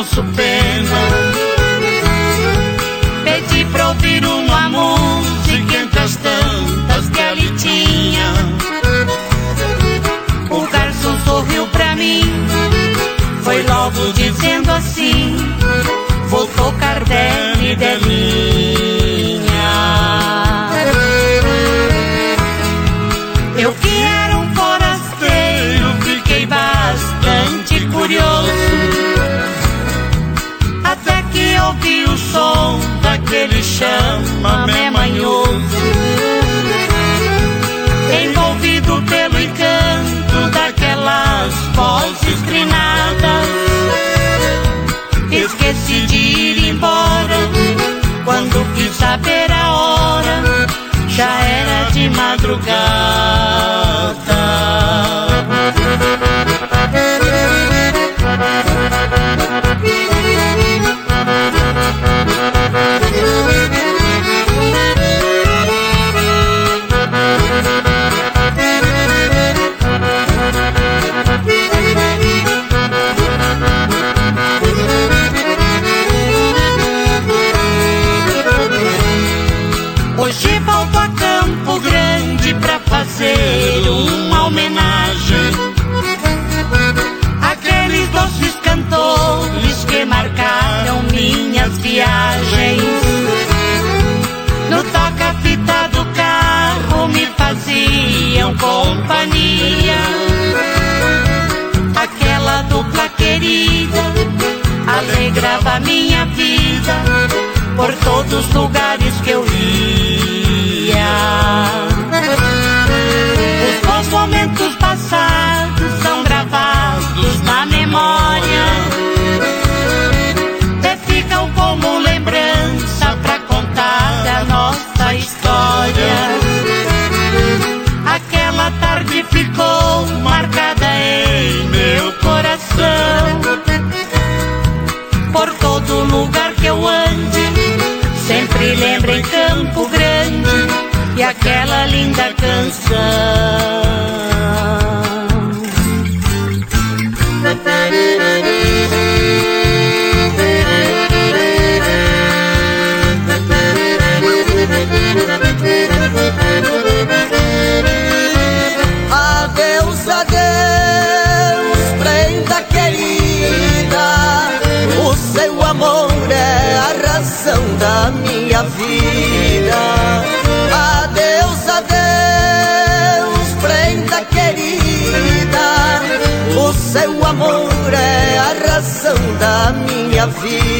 posso pena. Pedi pra ouvir uma música entre as tantas que ali tinha. O garçom sorriu pra mim, foi logo dizendo assim: vou tocar Deli Delinha. Eu que era um forasteiro, fiquei bastante curioso, até que ouvi o som daquele chamamé manhoso, envolvido pelo encanto daquelas vozes trinadas. Esqueci de ir embora, quando quis saber a hora, já era de madrugada. Hoje volto a Campo Grande pra fazer uma homenagem àqueles doces cantores que marcaram minhas viagens. No toca-fita do carro me faziam companhia, aquela dupla querida alegrava minha vida por todos os lugares que eu ia. Os bons momentos passados são gravados na memória, até ficam como lembrança pra contar da nossa história. Aquela tarde ficou marcada em meu coração, por todo lugar que eu ande sempre lembro em Campo Grande e aquela linda canção. Adeus, adeus, prenda querida, o seu amor é a razão da minha vida. Adeus, adeus, prenda querida, o seu amor é a razão da minha vida.